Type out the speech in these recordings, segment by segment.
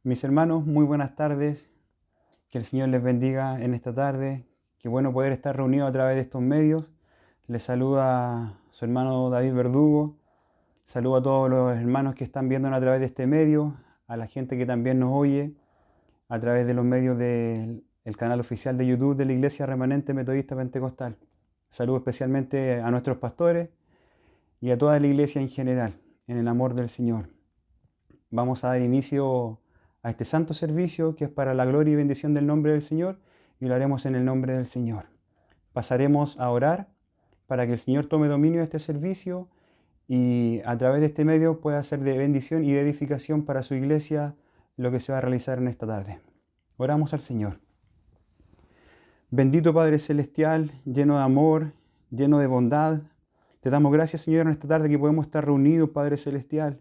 Mis hermanos, muy buenas tardes. Que el Señor les bendiga en esta tarde. Qué bueno poder estar reunidos a través de estos medios. Les saluda su hermano David Verdugo. Saludo a todos los hermanos que están viéndonos a través de este medio, a la gente que también nos oye a través de los medios del canal oficial de YouTube de la Iglesia Remanente Metodista Pentecostal. Saludo especialmente a nuestros pastores y a toda la iglesia en general, en el amor del Señor. Vamos a dar inicio a este santo servicio que es para la gloria y bendición del nombre del Señor, y lo haremos en el nombre del Señor. Pasaremos a orar para que el Señor tome dominio de este servicio y a través de este medio pueda ser de bendición y de edificación para su iglesia lo que se va a realizar en esta tarde. Oramos al Señor. Bendito Padre Celestial, lleno de amor, lleno de bondad, te damos gracias, Señor, en esta tarde que podemos estar reunidos, Padre Celestial,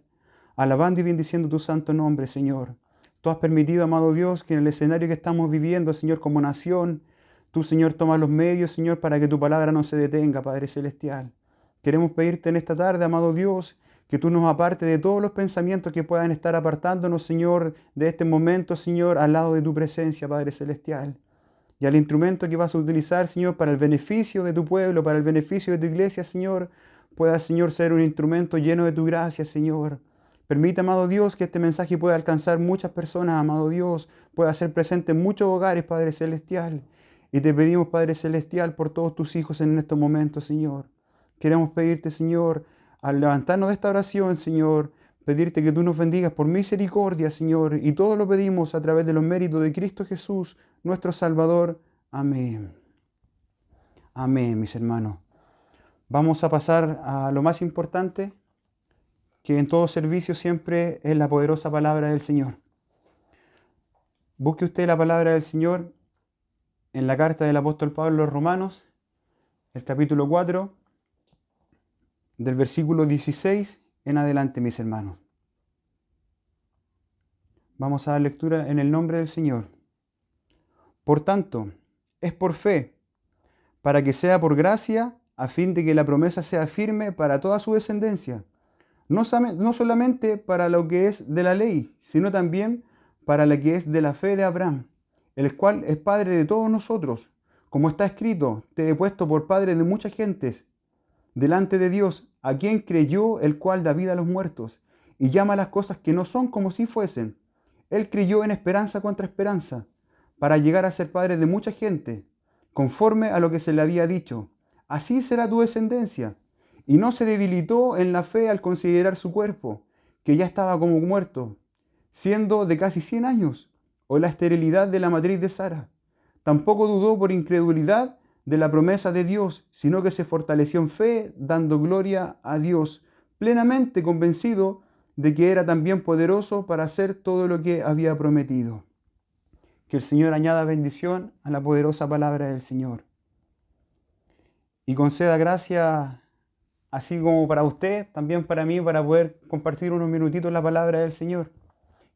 alabando y bendiciendo tu santo nombre, Señor. Tú has permitido, amado Dios, que en el escenario que estamos viviendo, Señor, como nación, tú, Señor, tomas los medios, Señor, para que tu palabra no se detenga, Padre Celestial. Queremos pedirte en esta tarde, amado Dios, que tú nos apartes de todos los pensamientos que puedan estar apartándonos, Señor, de este momento, Señor, al lado de tu presencia, Padre Celestial. Y al instrumento que vas a utilizar, Señor, para el beneficio de tu pueblo, para el beneficio de tu iglesia, Señor, pueda, Señor, ser un instrumento lleno de tu gracia, Señor. Permite, amado Dios, que este mensaje pueda alcanzar muchas personas, amado Dios, pueda ser presente en muchos hogares, Padre Celestial. Y te pedimos, Padre Celestial, por todos tus hijos en estos momentos, Señor. Queremos pedirte, Señor, al levantarnos de esta oración, Señor, pedirte que tú nos bendigas por misericordia, Señor, y todo lo pedimos a través de los méritos de Cristo Jesús, nuestro Salvador. Amén. Amén, mis hermanos. Vamos a pasar a lo más importante, que en todo servicio siempre es la poderosa palabra del Señor. Busque usted la palabra del Señor en la carta del apóstol Pablo a los Romanos, el capítulo 4, del versículo 16 en adelante, mis hermanos. Vamos a dar lectura en el nombre del Señor. Por tanto, es por fe, para que sea por gracia, a fin de que la promesa sea firme para toda su descendencia, no solamente para lo que es de la ley, sino también para la que es de la fe de Abraham, el cual es padre de todos nosotros. Como está escrito, te he puesto por padre de muchas gentes, delante de Dios, a quien creyó, el cual da vida a los muertos, y llama las cosas que no son como si fuesen. Él creyó en esperanza contra esperanza, para llegar a ser padre de mucha gente, conforme a lo que se le había dicho. Así será tu descendencia. Y no se debilitó en la fe al considerar su cuerpo, que ya estaba como muerto, siendo de casi 100 años, o la esterilidad de la matriz de Sara. Tampoco dudó por incredulidad de la promesa de Dios, sino que se fortaleció en fe, dando gloria a Dios, plenamente convencido de que era también poderoso para hacer todo lo que había prometido. Que el Señor añada bendición a la poderosa palabra del Señor. Y conceda gracia, así como para usted, también para mí, para poder compartir unos minutitos la palabra del Señor,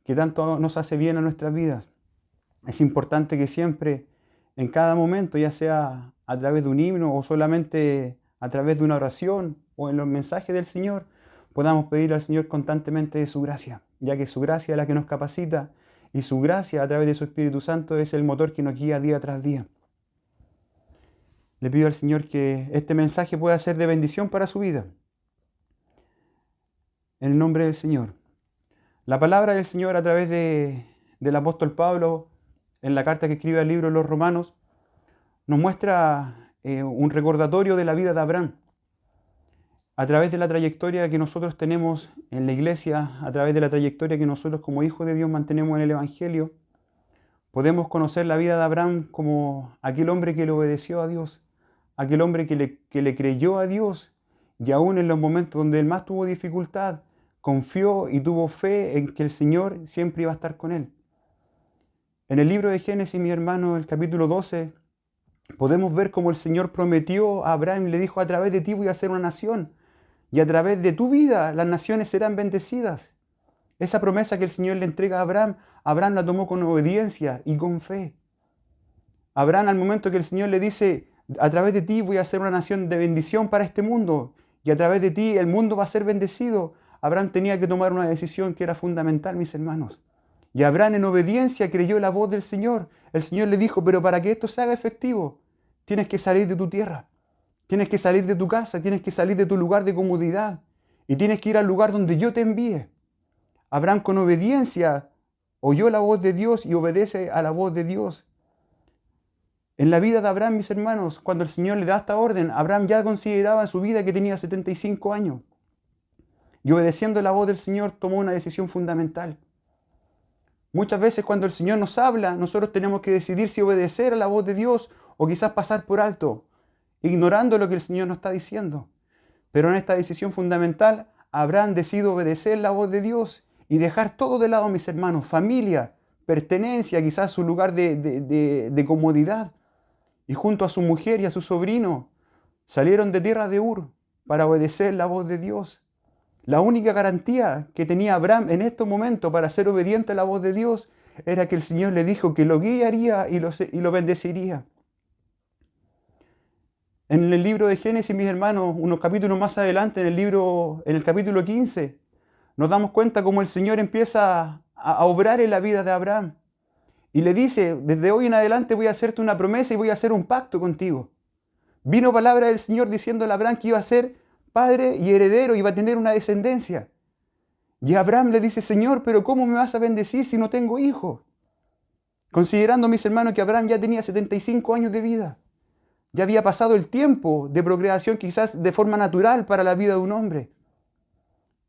que tanto nos hace bien a nuestras vidas. Es importante que siempre, en cada momento, ya sea a través de un himno o solamente a través de una oración o en los mensajes del Señor, podamos pedir al Señor constantemente de su gracia, ya que su gracia es la que nos capacita y su gracia a través de su Espíritu Santo es el motor que nos guía día tras día. Le pido al Señor que este mensaje pueda ser de bendición para su vida. En el nombre del Señor. La palabra del Señor a través del apóstol Pablo, en la carta que escribe al libro de los Romanos, nos muestra un recordatorio de la vida de Abraham. A través de la trayectoria que nosotros tenemos en la iglesia, a través de la trayectoria que nosotros como hijos de Dios mantenemos en el Evangelio, podemos conocer la vida de Abraham como aquel hombre que le obedeció a Dios, aquel hombre que le creyó a Dios, y aún en los momentos donde él más tuvo dificultad, confió y tuvo fe en que el Señor siempre iba a estar con él. En el libro de Génesis, mi hermano, el capítulo 12, podemos ver cómo el Señor prometió a Abraham y le dijo: a través de ti voy a hacer una nación, y a través de tu vida las naciones serán bendecidas. Esa promesa que el Señor le entrega a Abraham, Abraham la tomó con obediencia y con fe. Abraham, al momento que el Señor le dice: a través de ti voy a hacer una nación de bendición para este mundo, y a través de ti el mundo va a ser bendecido, Abraham tenía que tomar una decisión que era fundamental, mis hermanos. Y Abraham en obediencia creyó la voz del Señor. El Señor le dijo, pero para que esto se haga efectivo, tienes que salir de tu tierra, tienes que salir de tu casa, tienes que salir de tu lugar de comodidad y tienes que ir al lugar donde yo te envíe. Abraham con obediencia oyó la voz de Dios y obedece a la voz de Dios. En la vida de Abraham, mis hermanos, cuando el Señor le da esta orden, Abraham ya consideraba en su vida que tenía 75 años. Y obedeciendo la voz del Señor tomó una decisión fundamental. Muchas veces cuando el Señor nos habla, nosotros tenemos que decidir si obedecer a la voz de Dios o quizás pasar por alto, ignorando lo que el Señor nos está diciendo. Pero en esta decisión fundamental, Abraham decide obedecer la voz de Dios y dejar todo de lado, mis hermanos, familia, pertenencia, quizás su lugar de comodidad. Y junto a su mujer y a su sobrino, salieron de tierra de Ur para obedecer la voz de Dios. La única garantía que tenía Abraham en estos momentos para ser obediente a la voz de Dios era que el Señor le dijo que lo guiaría y lo bendeciría. En el libro de Génesis, mis hermanos, unos capítulos más adelante, en el capítulo 15, nos damos cuenta cómo el Señor empieza a obrar en la vida de Abraham. Y le dice, desde hoy en adelante voy a hacerte una promesa y voy a hacer un pacto contigo. Vino palabra del Señor diciéndole a Abraham que iba a ser padre y heredero, iba a tener una descendencia. Y Abraham le dice, Señor, pero ¿cómo me vas a bendecir si no tengo hijos? Considerando, mis hermanos, que Abraham ya tenía 75 años de vida. Ya había pasado el tiempo de procreación quizás de forma natural para la vida de un hombre.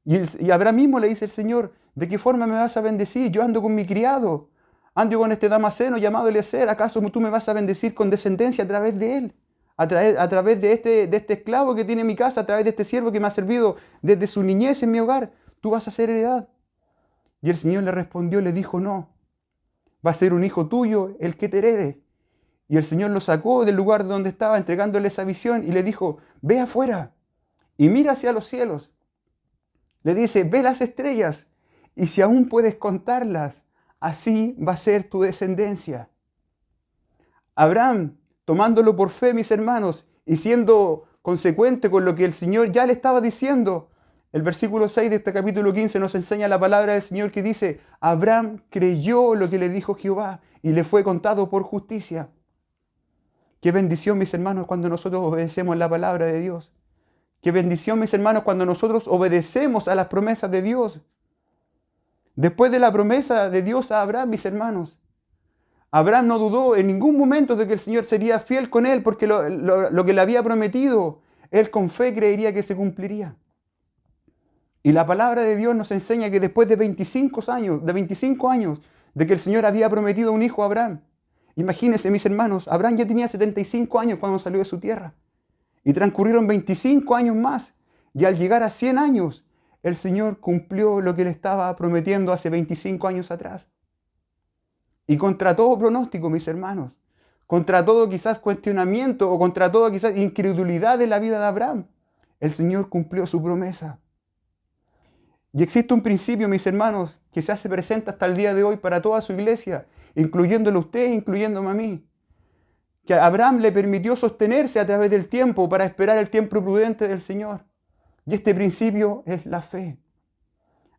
Y Abraham mismo le dice al Señor, ¿de qué forma me vas a bendecir? Yo ando con mi criado, ando con este Damaseno llamado Eliezer. ¿Acaso tú me vas a bendecir con descendencia a través de él? A través de este esclavo que tiene en mi casa, a través de este siervo que me ha servido desde su niñez en mi hogar, tú vas a ser heredad. Y el Señor le respondió, le dijo, no, va a ser un hijo tuyo el que te herede. Y el Señor lo sacó del lugar donde estaba entregándole esa visión y le dijo, ve afuera y mira hacia los cielos. Le dice, ve las estrellas y si aún puedes contarlas, así va a ser tu descendencia. Abraham, tomándolo por fe, mis hermanos, y siendo consecuente con lo que el Señor ya le estaba diciendo, el versículo 6 de este capítulo 15 nos enseña la palabra del Señor que dice, Abraham creyó lo que le dijo Jehová y le fue contado por justicia. Qué bendición, mis hermanos, cuando nosotros obedecemos la palabra de Dios. Qué bendición, mis hermanos, cuando nosotros obedecemos a las promesas de Dios. Después de la promesa de Dios a Abraham, mis hermanos, Abraham no dudó en ningún momento de que el Señor sería fiel con él, porque lo que le había prometido, él con fe creería que se cumpliría. Y la palabra de Dios nos enseña que después de 25 años de que el Señor había prometido un hijo a Abraham, imagínense, mis hermanos, Abraham ya tenía 75 años cuando salió de su tierra. Y transcurrieron 25 años más. Y al llegar a 100 años, el Señor cumplió lo que le estaba prometiendo hace 25 años atrás. Y contra todo pronóstico, mis hermanos, contra todo quizás cuestionamiento o contra toda quizás incredulidad de la vida de Abraham, el Señor cumplió su promesa. Y existe un principio, mis hermanos, que se hace presente hasta el día de hoy para toda su iglesia, incluyéndolo a usted, incluyéndome a mí, que a Abraham le permitió sostenerse a través del tiempo para esperar el tiempo prudente del Señor. Y este principio es la fe.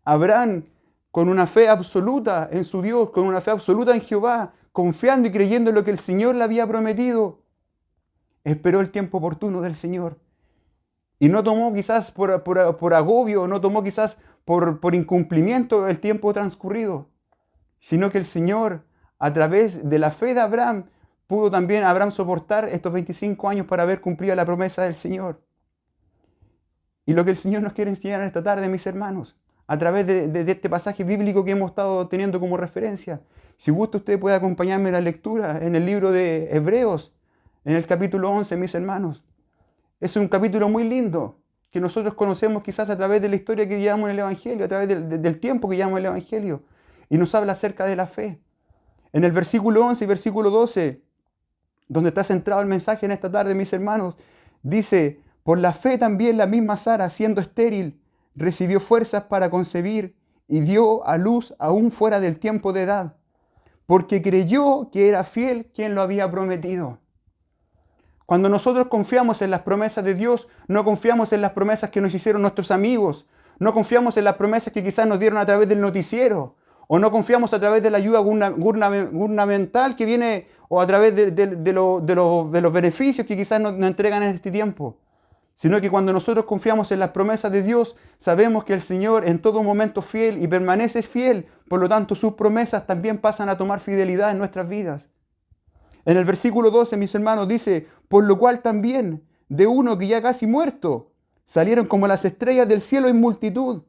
Abraham, con una fe absoluta en su Dios, con una fe absoluta en Jehová, confiando y creyendo en lo que el Señor le había prometido, esperó el tiempo oportuno del Señor. Y no tomó quizás por agobio, no tomó quizás por incumplimiento el tiempo transcurrido, sino que el Señor, a través de la fe de Abraham, pudo también Abraham soportar estos 25 años para haber cumplido la promesa del Señor. Y lo que el Señor nos quiere enseñar esta tarde, mis hermanos, a través de este pasaje bíblico que hemos estado teniendo como referencia. Si gusta, usted puede acompañarme en la lectura en el libro de Hebreos, en el capítulo 11, mis hermanos. Es un capítulo muy lindo, que nosotros conocemos quizás a través de la historia que llevamos en el Evangelio, a través del tiempo que llevamos en el Evangelio, y nos habla acerca de la fe. En el versículo 11 y versículo 12, donde está centrado el mensaje en esta tarde, mis hermanos, dice, por la fe también la misma Sara, siendo estéril, recibió fuerzas para concebir y dio a luz aún fuera del tiempo de edad, porque creyó que era fiel quien lo había prometido. Cuando nosotros confiamos en las promesas de Dios, no confiamos en las promesas que nos hicieron nuestros amigos, no confiamos en las promesas que quizás nos dieron a través del noticiero, O no confiamos a través de la ayuda gubernamental que viene o a través de los beneficios que quizás nos entregan en este tiempo. Sino que cuando nosotros confiamos en las promesas de Dios, sabemos que el Señor en todo momento es fiel y permanece fiel. Por lo tanto, sus promesas también pasan a tomar fidelidad en nuestras vidas. En el versículo 12, mis hermanos, dice, por lo cual también de uno que ya casi muerto, salieron como las estrellas del cielo en multitud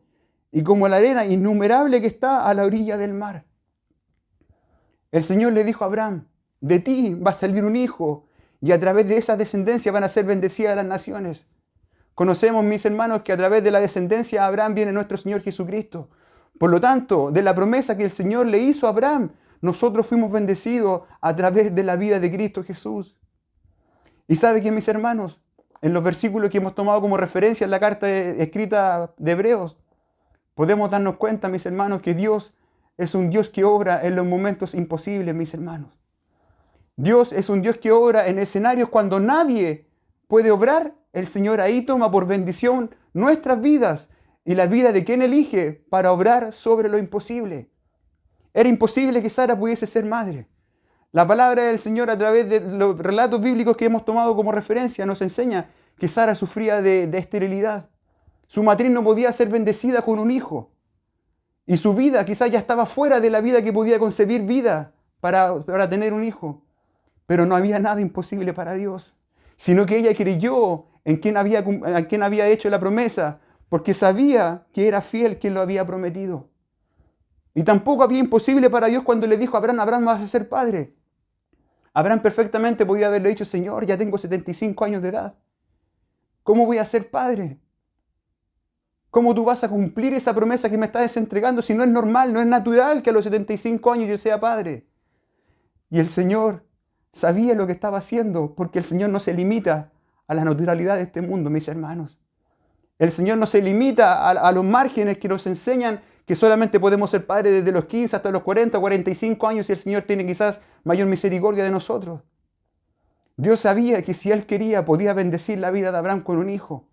y como la arena innumerable que está a la orilla del mar. El Señor le dijo a Abraham, de ti va a salir un hijo y a través de esa descendencia van a ser bendecidas las naciones. Conocemos, mis hermanos, que a través de la descendencia de Abraham viene nuestro Señor Jesucristo. Por lo tanto, de la promesa que el Señor le hizo a Abraham, nosotros fuimos bendecidos a través de la vida de Cristo Jesús. Y sabe que, mis hermanos, en los versículos que hemos tomado como referencia en la carta escrita de Hebreos, podemos darnos cuenta, mis hermanos, que Dios es un Dios que obra en los momentos imposibles, mis hermanos. Dios es un Dios que obra en escenarios cuando nadie puede obrar. El Señor ahí toma por bendición nuestras vidas y la vida de quien elige para obrar sobre lo imposible. Era imposible que Sara pudiese ser madre. La palabra del Señor a través de los relatos bíblicos que hemos tomado como referencia nos enseña que Sara sufría de esterilidad. Su matriz no podía ser bendecida con un hijo. Y su vida quizás ya estaba fuera de la vida que podía concebir vida para tener un hijo. Pero no había nada imposible para Dios, sino que ella creyó en quien había hecho la promesa, porque sabía que era fiel quien lo había prometido. Y tampoco había imposible para Dios cuando le dijo a Abraham, Abraham, vas a ser padre. Abraham perfectamente podía haberle dicho, Señor, ya tengo 75 años de edad. ¿Cómo voy a ser padre? ¿Cómo tú vas a cumplir esa promesa que me estás entregando si no es normal, no es natural que a los 75 años yo sea padre? Y el Señor sabía lo que estaba haciendo, porque el Señor no se limita a la naturalidad de este mundo, mis hermanos. El Señor no se limita a los márgenes que nos enseñan que solamente podemos ser padres desde los 15 hasta los 40, 45 años y el Señor tiene quizás mayor misericordia de nosotros. Dios sabía que si Él quería podía bendecir la vida de Abraham con un hijo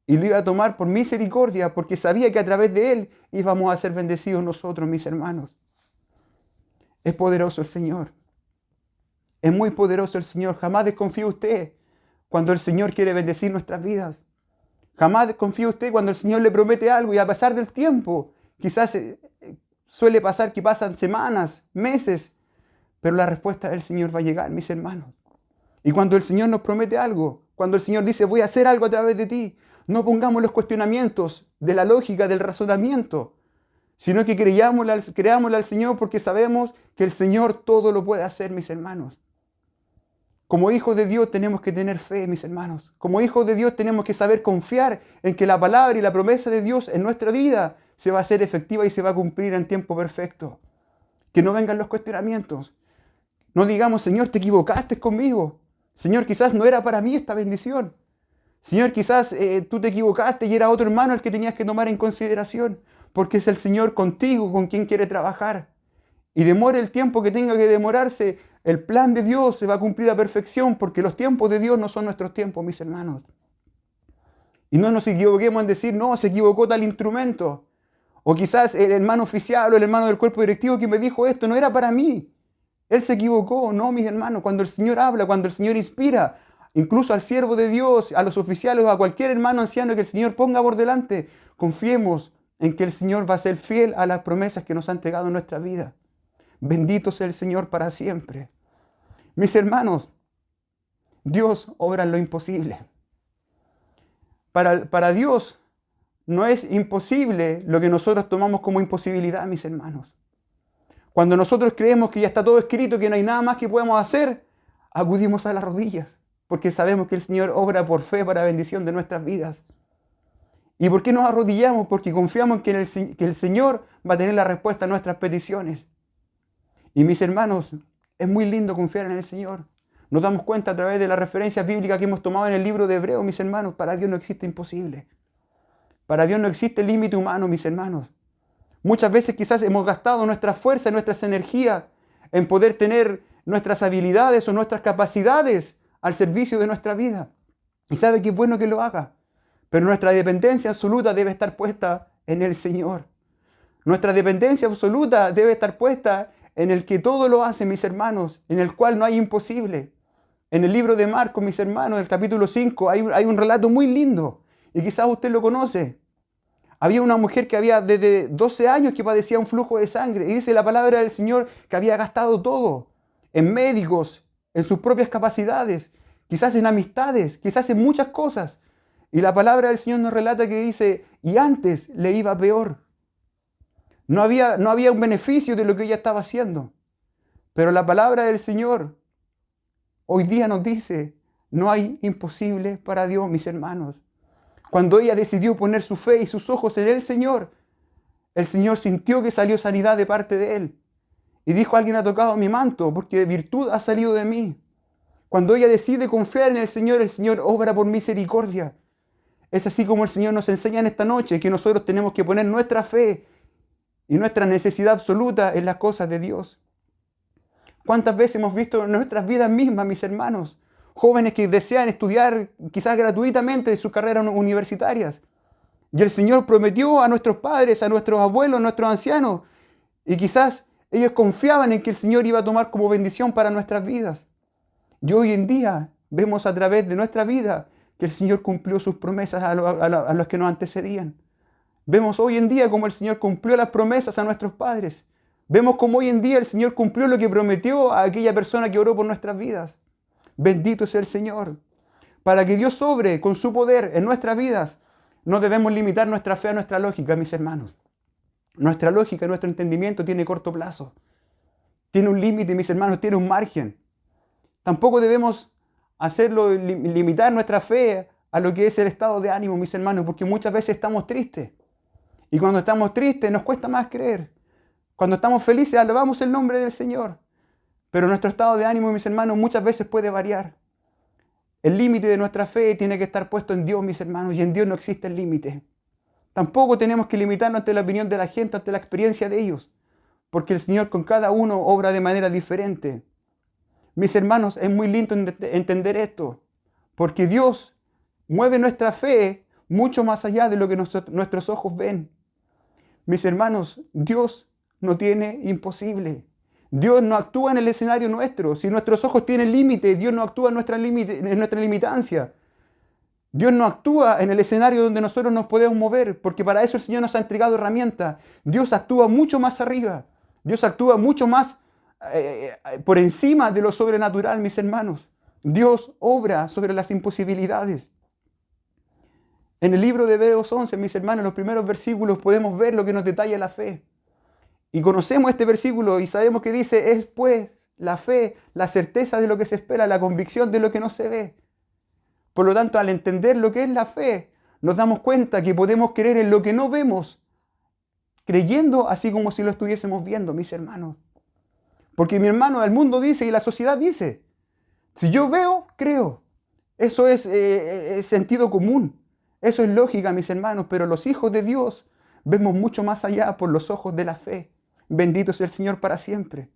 y lo iba a tomar por misericordia porque sabía que a través de Él íbamos a ser bendecidos nosotros, mis hermanos. Es poderoso el Señor. Es muy poderoso el Señor. Jamás desconfíe usted cuando el Señor quiere bendecir nuestras vidas. Jamás desconfíe usted cuando el Señor le promete algo y a pesar del tiempo, quizás suele pasar que pasan semanas, meses, pero la respuesta del Señor va a llegar, mis hermanos. Y cuando el Señor nos promete algo, cuando el Señor dice, voy a hacer algo a través de ti, no pongamos los cuestionamientos de la lógica, del razonamiento, sino que creámosle al Señor porque sabemos que el Señor todo lo puede hacer, mis hermanos. Como hijos de Dios tenemos que tener fe, mis hermanos. Como hijos de Dios tenemos que saber confiar en que la palabra y la promesa de Dios en nuestra vida se va a hacer efectiva y se va a cumplir en tiempo perfecto. Que no vengan los cuestionamientos. No digamos, Señor, te equivocaste conmigo. Señor, quizás no era para mí esta bendición. Señor, quizás tú te equivocaste y era otro hermano el que tenías que tomar en consideración. Porque es el Señor contigo con quien quiere trabajar. Y demore el tiempo que tenga que demorarse, el plan de Dios se va a cumplir a perfección porque los tiempos de Dios no son nuestros tiempos, mis hermanos. Y no nos equivoquemos en decir, no, se equivocó tal instrumento. O quizás el hermano oficial o el hermano del cuerpo directivo que me dijo esto no era para mí. Él se equivocó. No, mis hermanos, cuando el Señor habla, cuando el Señor inspira, incluso al siervo de Dios, a los oficiales o a cualquier hermano anciano que el Señor ponga por delante, confiemos en que el Señor va a ser fiel a las promesas que nos ha entregado en nuestra vida. Bendito sea el Señor para siempre. Mis hermanos, Dios obra en lo imposible. Para Dios no es imposible lo que nosotros tomamos como imposibilidad, mis hermanos. Cuando nosotros creemos que ya está todo escrito, que no hay nada más que podamos hacer, acudimos a las rodillas, porque sabemos que el Señor obra por fe para bendición de nuestras vidas. ¿Y por qué nos arrodillamos? Porque confiamos en que el Señor va a tener la respuesta a nuestras peticiones. Y mis hermanos, es muy lindo confiar en el Señor. Nos damos cuenta a través de las referencias bíblicas que hemos tomado en el libro de Hebreos, mis hermanos. Para Dios no existe imposible. Para Dios no existe límite humano, mis hermanos. Muchas veces quizás hemos gastado nuestra fuerza, nuestras energías en poder tener nuestras habilidades o nuestras capacidades al servicio de nuestra vida. Y sabe que es bueno que lo haga. Pero nuestra dependencia absoluta debe estar puesta en el Señor. Nuestra dependencia absoluta debe estar puesta en el que todo lo hace, mis hermanos, en el cual no hay imposible. En el libro de Marcos, mis hermanos, el capítulo 5, hay un relato muy lindo, y quizás usted lo conoce. Había una mujer que había desde 12 años que padecía un flujo de sangre, y dice la palabra del Señor que había gastado todo en médicos, en sus propias capacidades, quizás en amistades, quizás en muchas cosas. Y la palabra del Señor nos relata que dice, y antes le iba peor. No había un beneficio de lo que ella estaba haciendo. Pero la palabra del Señor hoy día nos dice, no hay imposible para Dios, mis hermanos. Cuando ella decidió poner su fe y sus ojos en el Señor sintió que salió sanidad de parte de Él. Y dijo, alguien ha tocado mi manto, porque virtud ha salido de mí. Cuando ella decide confiar en el Señor obra por misericordia. Es así como el Señor nos enseña en esta noche, que nosotros tenemos que poner nuestra fe y nuestra necesidad absoluta en las cosas de Dios. ¿Cuántas veces hemos visto en nuestras vidas mismas, mis hermanos, jóvenes que desean estudiar quizás gratuitamente sus carreras universitarias? Y el Señor prometió a nuestros padres, a nuestros abuelos, a nuestros ancianos, y quizás ellos confiaban en que el Señor iba a tomar como bendición para nuestras vidas. Y hoy en día vemos a través de nuestra vida que el Señor cumplió sus promesas a los que nos antecedían. Vemos hoy en día cómo el Señor cumplió las promesas a nuestros padres. Vemos cómo hoy en día el Señor cumplió lo que prometió a aquella persona que oró por nuestras vidas. Bendito sea el Señor. Para que Dios obre con su poder en nuestras vidas, no debemos limitar nuestra fe a nuestra lógica, mis hermanos. Nuestra lógica, nuestro entendimiento tiene corto plazo. Tiene un límite, mis hermanos, tiene un margen. Tampoco debemos limitar nuestra fe a lo que es el estado de ánimo, mis hermanos, porque muchas veces estamos tristes. Y cuando estamos tristes nos cuesta más creer. Cuando estamos felices alabamos el nombre del Señor. Pero nuestro estado de ánimo, mis hermanos, muchas veces puede variar. El límite de nuestra fe tiene que estar puesto en Dios, mis hermanos, y en Dios no existe el límite. Tampoco tenemos que limitarnos ante la opinión de la gente, ante la experiencia de ellos, porque el Señor con cada uno obra de manera diferente. Mis hermanos, es muy lindo entender esto, porque Dios mueve nuestra fe mucho más allá de lo que nuestros ojos ven. Mis hermanos, Dios no tiene imposible. Dios no actúa en el escenario nuestro. Si nuestros ojos tienen límite, Dios no actúa en nuestra limitancia. Dios no actúa en el escenario donde nosotros nos podemos mover, porque para eso el Señor nos ha entregado herramientas. Dios actúa mucho más arriba. Dios actúa mucho más por encima de lo sobrenatural, mis hermanos. Dios obra sobre las imposibilidades. En el libro de Hebreos 11, mis hermanos, en los primeros versículos podemos ver lo que nos detalla la fe. Y conocemos este versículo y sabemos que dice, es pues la fe, la certeza de lo que se espera, la convicción de lo que no se ve. Por lo tanto, al entender lo que es la fe, nos damos cuenta que podemos creer en lo que no vemos, creyendo así como si lo estuviésemos viendo, mis hermanos. Porque mi hermano, el mundo dice y la sociedad dice, si yo veo, creo. Eso es sentido común. Eso es lógica, mis hermanos, pero los hijos de Dios vemos mucho más allá por los ojos de la fe. Bendito sea el Señor para siempre.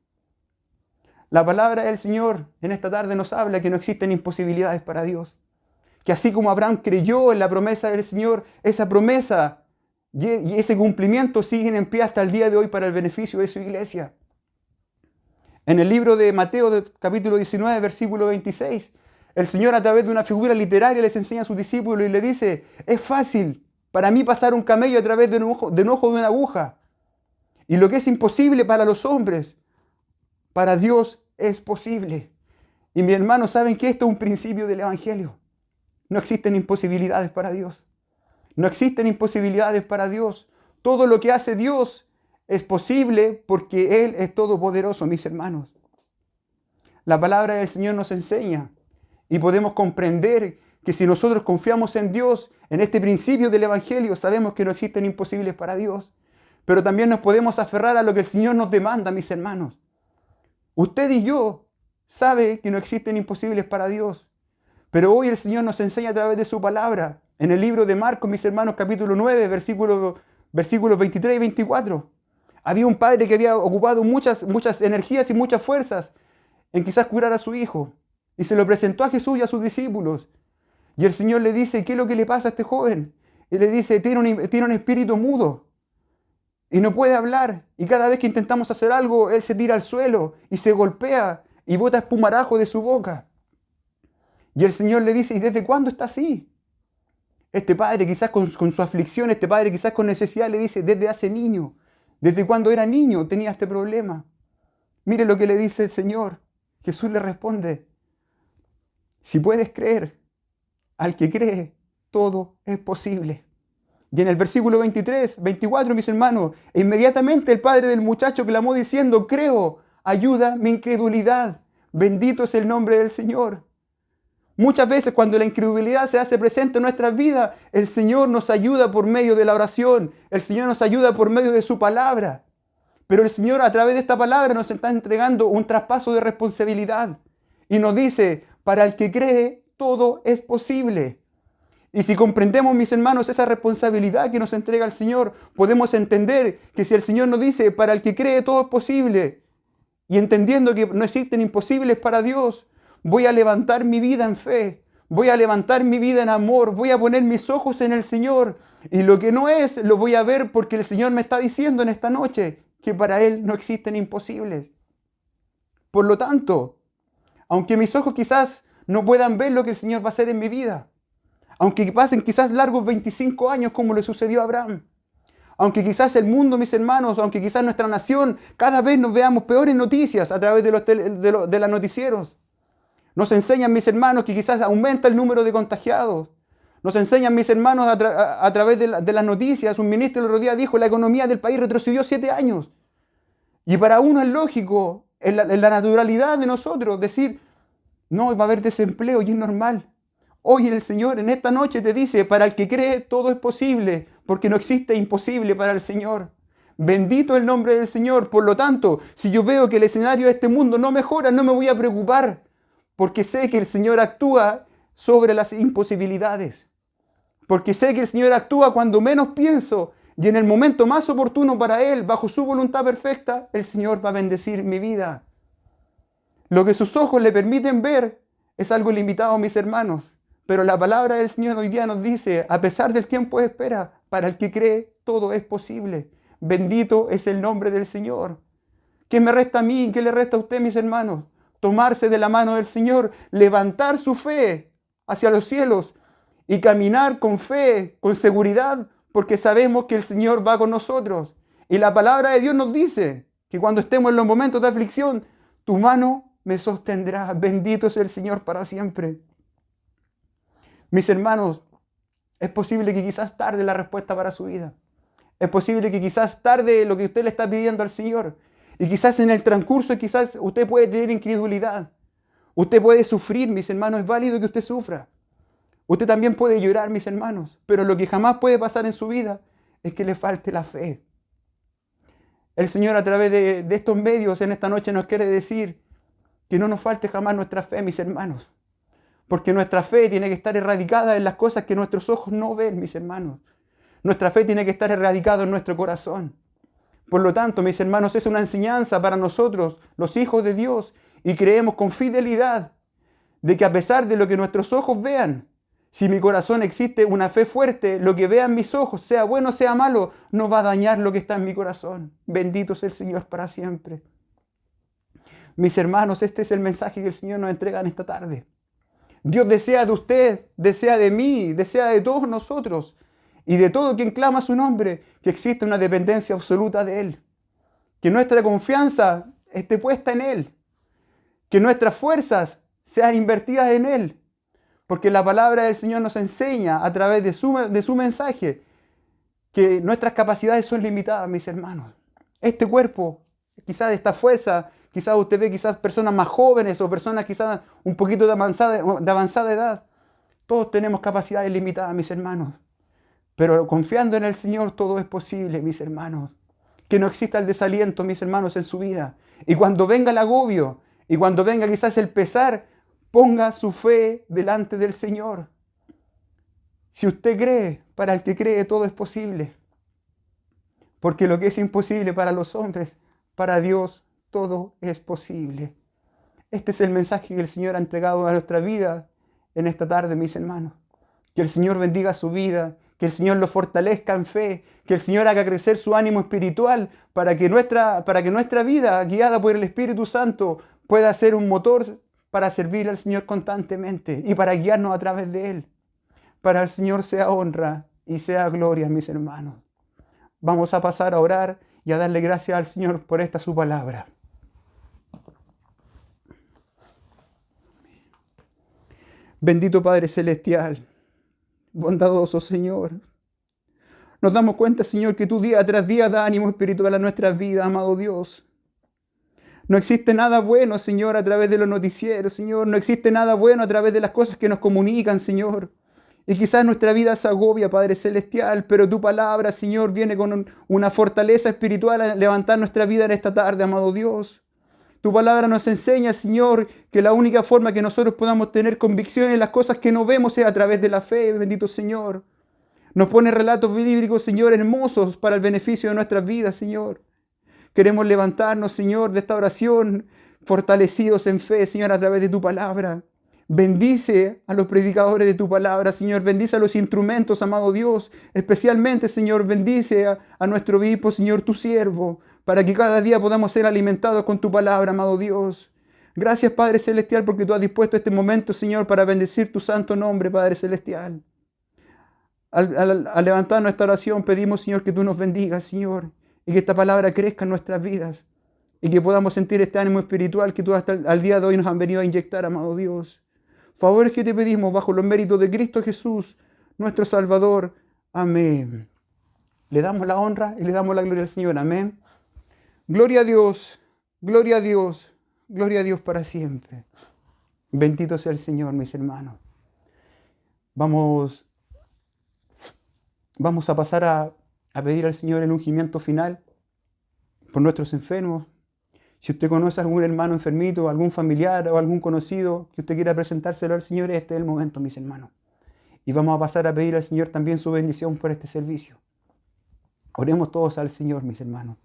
La palabra del Señor en esta tarde nos habla que no existen imposibilidades para Dios. Que así como Abraham creyó en la promesa del Señor, esa promesa y ese cumplimiento siguen en pie hasta el día de hoy para el beneficio de su iglesia. En el libro de Mateo, capítulo 19, versículo 26, el Señor a través de una figura literaria les enseña a sus discípulos y le dice, es fácil para mí pasar un camello a través de un ojo de una aguja. Y lo que es imposible para los hombres, para Dios es posible. Y mis hermanos, ¿saben que esto es un principio del Evangelio? No existen imposibilidades para Dios. No existen imposibilidades para Dios. Todo lo que hace Dios es posible porque Él es todopoderoso, mis hermanos. La palabra del Señor nos enseña y podemos comprender que si nosotros confiamos en Dios, en este principio del Evangelio, sabemos que no existen imposibles para Dios. Pero también nos podemos aferrar a lo que el Señor nos demanda, mis hermanos. Usted y yo sabe que no existen imposibles para Dios. Pero hoy el Señor nos enseña a través de su palabra. En el libro de Marcos, mis hermanos, capítulo 9, versículos 23 y 24. Había un padre que había ocupado muchas energías y muchas fuerzas en quizás curar a su hijo. Y se lo presentó a Jesús y a sus discípulos. Y el Señor le dice, ¿qué es lo que le pasa a este joven? Y le dice, tiene un espíritu mudo. y no puede hablar. Y cada vez que intentamos hacer algo, él se tira al suelo y se golpea y bota espumarajo de su boca. Y el Señor le dice, ¿y desde cuándo está así? Este padre quizás con su aflicción, este padre quizás con necesidad le dice, desde hace niño, desde cuando era niño tenía este problema. Mire lo que le dice el Señor. Jesús le responde, si puedes creer, al que cree, todo es posible. Y en el versículo 23, 24, mis hermanos, inmediatamente el padre del muchacho clamó diciendo, creo, ayuda mi incredulidad. Bendito es el nombre del Señor. Muchas veces cuando la incredulidad se hace presente en nuestras vidas, el Señor nos ayuda por medio de la oración, el Señor nos ayuda por medio de su palabra. Pero el Señor a través de esta palabra nos está entregando un traspaso de responsabilidad y nos dice, para el que cree, todo es posible. Y si comprendemos, mis hermanos, esa responsabilidad que nos entrega el Señor, podemos entender que si el Señor nos dice, para el que cree, todo es posible, y entendiendo que no existen imposibles para Dios, voy a levantar mi vida en fe, voy a levantar mi vida en amor, voy a poner mis ojos en el Señor, y lo que no es, lo voy a ver porque el Señor me está diciendo en esta noche que para Él no existen imposibles. Por lo tanto, aunque mis ojos quizás no puedan ver lo que el Señor va a hacer en mi vida, aunque pasen quizás largos 25 años como le sucedió a Abraham, aunque quizás el mundo, mis hermanos, aunque quizás nuestra nación, cada vez nos veamos peores noticias a través de los noticieros. Nos enseñan, mis hermanos, que quizás aumenta el número de contagiados. Nos enseñan, mis hermanos, a través de las noticias. Un ministro el otro día dijo, la economía del país retrocedió 7 años. Y para uno es lógico, en la naturalidad de nosotros, decir, no, va a haber desempleo y es normal. Hoy el Señor en esta noche te dice, para el que cree todo es posible, porque no existe imposible para el Señor. Bendito el nombre del Señor. Por lo tanto, si yo veo que el escenario de este mundo no mejora, no me voy a preocupar, porque sé que el Señor actúa sobre las imposibilidades. Porque sé que el Señor actúa cuando menos pienso y en el momento más oportuno para Él, bajo su voluntad perfecta, el Señor va a bendecir mi vida. Lo que sus ojos le permiten ver es algo limitado, mis hermanos. Pero la palabra del Señor hoy día nos dice, a pesar del tiempo de espera, para el que cree, todo es posible. Bendito es el nombre del Señor. ¿Qué me resta a mí? ¿Qué le resta a usted, mis hermanos? Tomarse de la mano del Señor, levantar su fe hacia los cielos y caminar con fe, con seguridad, porque sabemos que el Señor va con nosotros. Y la palabra de Dios nos dice que cuando estemos en los momentos de aflicción, tu mano me sostendrá. Bendito es el Señor para siempre. Mis hermanos, es posible que quizás tarde la respuesta para su vida. Es posible que quizás tarde lo que usted le está pidiendo al Señor. Y quizás en el transcurso, quizás usted puede tener incredulidad. Usted puede sufrir, mis hermanos. Es válido que usted sufra. Usted también puede llorar, mis hermanos. Pero lo que jamás puede pasar en su vida es que le falte la fe. El Señor a través de estos medios en esta noche nos quiere decir que no nos falte jamás nuestra fe, mis hermanos. Porque nuestra fe tiene que estar erradicada en las cosas que nuestros ojos no ven, mis hermanos. Nuestra fe tiene que estar erradicada en nuestro corazón. Por lo tanto, mis hermanos, es una enseñanza para nosotros, los hijos de Dios, y creemos con fidelidad de que a pesar de lo que nuestros ojos vean, si en mi corazón existe una fe fuerte, lo que vean mis ojos, sea bueno o sea malo, no va a dañar lo que está en mi corazón. Bendito sea el Señor para siempre. Mis hermanos, este es el mensaje que el Señor nos entrega en esta tarde. Dios desea de usted, desea de mí, desea de todos nosotros y de todo quien clama su nombre, que existe una dependencia absoluta de Él. Que nuestra confianza esté puesta en Él. Que nuestras fuerzas sean invertidas en Él. Porque la palabra del Señor nos enseña a través de su mensaje que nuestras capacidades son limitadas, mis hermanos. Este cuerpo, quizás esta fuerza, quizás usted ve quizás personas más jóvenes o personas quizás un poquito de avanzada edad. Todos tenemos capacidades limitadas, mis hermanos. Pero confiando en el Señor todo es posible, mis hermanos. Que no exista el desaliento, mis hermanos, en su vida. Y cuando venga el agobio, y cuando venga quizás el pesar, ponga su fe delante del Señor. Si usted cree, para el que cree todo es posible. Porque lo que es imposible para los hombres, para Dios todo es posible. Este es el mensaje que el Señor ha entregado a nuestra vida en esta tarde, mis hermanos. Que el Señor bendiga su vida, que el Señor los fortalezca en fe, que el Señor haga crecer su ánimo espiritual para que nuestra vida, guiada por el Espíritu Santo, pueda ser un motor para servir al Señor constantemente y para guiarnos a través de Él. Para el Señor sea honra y sea gloria, mis hermanos. Vamos a pasar a orar y a darle gracias al Señor por esta su palabra. Bendito Padre Celestial, bondadoso Señor. Nos damos cuenta, Señor, que tú día tras día das ánimo espiritual a nuestras vidas, amado Dios. No existe nada bueno, Señor, a través de los noticieros, Señor. No existe nada bueno a través de las cosas que nos comunican, Señor. Y quizás nuestra vida se agobia, Padre Celestial, pero tu palabra, Señor, viene con una fortaleza espiritual a levantar nuestra vida en esta tarde, amado Dios. Tu palabra nos enseña, Señor, que la única forma que nosotros podamos tener convicción en las cosas que no vemos es a través de la fe, bendito Señor. Nos pone relatos bíblicos, Señor, hermosos para el beneficio de nuestras vidas, Señor. Queremos levantarnos, Señor, de esta oración, fortalecidos en fe, Señor, a través de tu palabra. Bendice a los predicadores de tu palabra, Señor. Bendice a los instrumentos, amado Dios. Especialmente, Señor, bendice a nuestro obispo, Señor, tu siervo, para que cada día podamos ser alimentados con tu palabra, amado Dios. Gracias, Padre Celestial, porque tú has dispuesto este momento, Señor, para bendecir tu santo nombre, Padre Celestial. Al levantar nuestra oración, pedimos, Señor, que tú nos bendigas, Señor, y que esta palabra crezca en nuestras vidas, y que podamos sentir este ánimo espiritual que tú hasta el día de hoy nos han venido a inyectar, amado Dios. Favores que te pedimos bajo los méritos de Cristo Jesús, nuestro Salvador. Amén. Le damos la honra y le damos la gloria al Señor. Amén. Gloria a Dios, gloria a Dios, gloria a Dios para siempre. Bendito sea el Señor, mis hermanos. Vamos a pasar a pedir al Señor el ungimiento final por nuestros enfermos. Si usted conoce a algún hermano enfermito, algún familiar o algún conocido que usted quiera presentárselo al Señor, este es el momento, mis hermanos. Y vamos a pasar a pedir al Señor también su bendición por este servicio. Oremos todos al Señor, mis hermanos.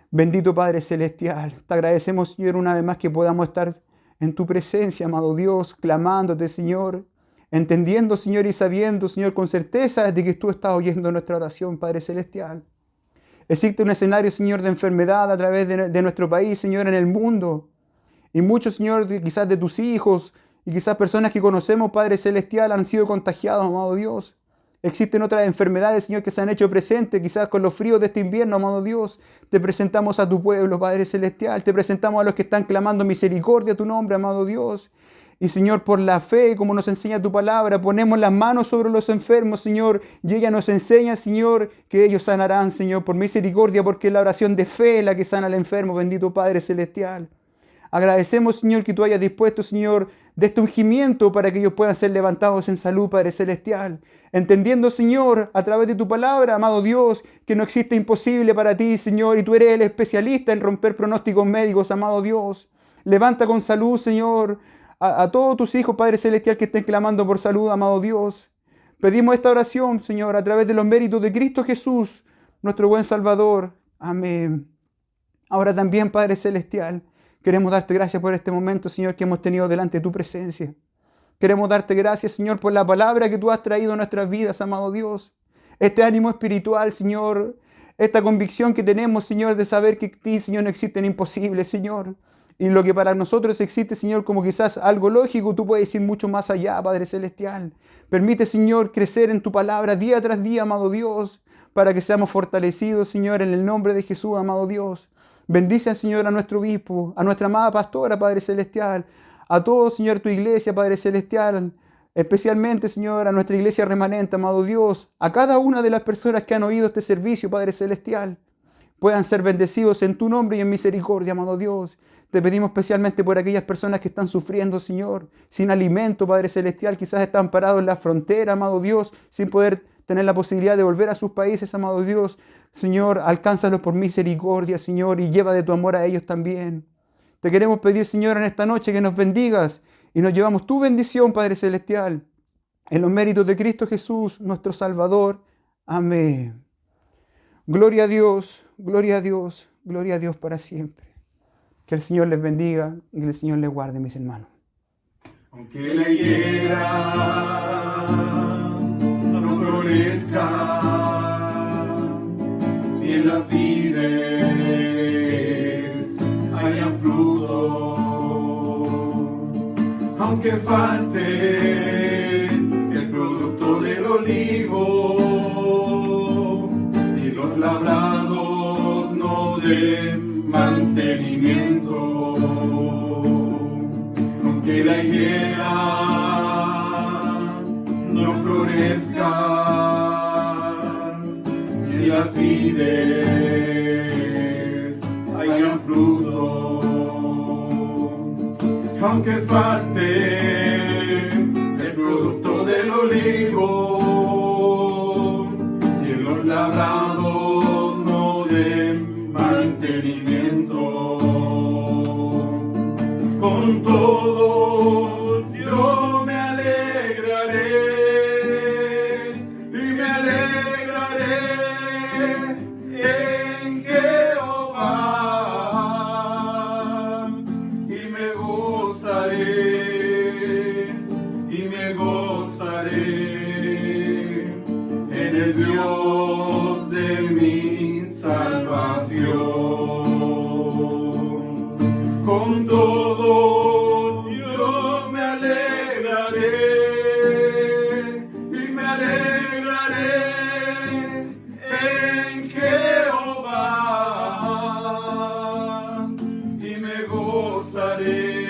Bendito Padre Celestial, te agradecemos, Señor, una vez más que podamos estar en tu presencia, amado Dios, clamándote, Señor, entendiendo, Señor, y sabiendo, Señor, con certeza de que tú estás oyendo nuestra oración, Padre Celestial. Existe un escenario, Señor, de enfermedad a través de nuestro país, Señor, en el mundo. Y muchos, Señor, quizás de tus hijos y quizás personas que conocemos, Padre Celestial, han sido contagiados, amado Dios. Existen otras enfermedades, Señor, que se han hecho presentes, quizás con los fríos de este invierno, amado Dios. Te presentamos a tu pueblo, Padre Celestial. Te presentamos a los que están clamando misericordia a tu nombre, amado Dios. Y, Señor, por la fe, como nos enseña tu palabra, ponemos las manos sobre los enfermos, Señor. Y ella nos enseña, Señor, que ellos sanarán, Señor, por misericordia, porque la oración de fe es la que sana al enfermo, bendito Padre Celestial. Agradecemos, Señor, que tú hayas dispuesto, Señor, de este ungimiento para que ellos puedan ser levantados en salud, Padre Celestial. Entendiendo, Señor, a través de tu palabra, amado Dios, que no existe imposible para ti, Señor, y tú eres el especialista en romper pronósticos médicos, amado Dios. Levanta con salud, Señor, a todos tus hijos, Padre Celestial, que estén clamando por salud, amado Dios. Pedimos esta oración, Señor, a través de los méritos de Cristo Jesús, nuestro buen Salvador. Amén. Ahora también, Padre Celestial, queremos darte gracias por este momento, Señor, que hemos tenido delante de tu presencia. Queremos darte gracias, Señor, por la palabra que tú has traído a nuestras vidas, amado Dios. Este ánimo espiritual, Señor, esta convicción que tenemos, Señor, de saber que en ti, Señor, no existen imposibles, Señor. Y lo que para nosotros existe, Señor, como quizás algo lógico, tú puedes ir mucho más allá, Padre Celestial. Permite, Señor, crecer en tu palabra día tras día, amado Dios, para que seamos fortalecidos, Señor, en el nombre de Jesús, amado Dios. Bendice, Señor, a nuestro obispo, a nuestra amada pastora, Padre Celestial, a todo, Señor, tu iglesia, Padre Celestial, especialmente, Señor, a nuestra iglesia remanente, amado Dios, a cada una de las personas que han oído este servicio, Padre Celestial, puedan ser bendecidos en tu nombre y en misericordia, amado Dios. Te pedimos especialmente por aquellas personas que están sufriendo, Señor, sin alimento, Padre Celestial, quizás están parados en la frontera, amado Dios, sin poder tener la posibilidad de volver a sus países, amado Dios. Señor, alcánzalos por misericordia, Señor, y lleva de tu amor a ellos también. Te queremos pedir, Señor, en esta noche que nos bendigas y nos llevamos tu bendición, Padre Celestial, en los méritos de Cristo Jesús, nuestro Salvador. Amén. Gloria a Dios, gloria a Dios, gloria a Dios para siempre. Que el Señor les bendiga y que el Señor les guarde, mis hermanos. Aunque la higuera no florezca florezca, ni en las vides haya fruto, aunque falte el producto del olivo y los labrados no den mantenimiento, aunque la higuera no florezca y en las vides hayan fruto, aunque falte el producto del olivo y en los labrados no den mantenimiento, con todo yo me alegraré y me alegraré en Jehová y me gozaré en el Dios de mi salvación. Con todo yo me alegraré y me alegraré en Jehová y me gozaré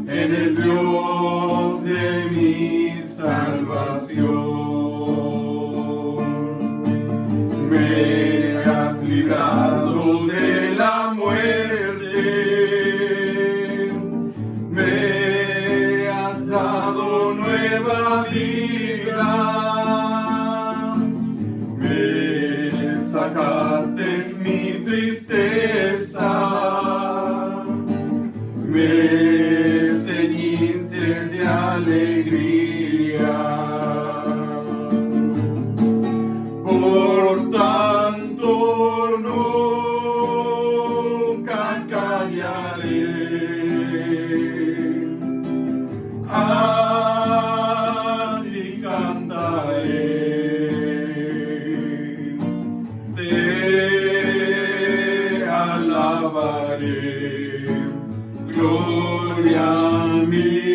en el Dios de mi salvación. Me has librado de la muerte, me has dado nueva vida, me sacaste mi tristeza, me ceñiste de alegría. Por tanto nunca callaré, a ti cantaré, te alabaré, gloria mía.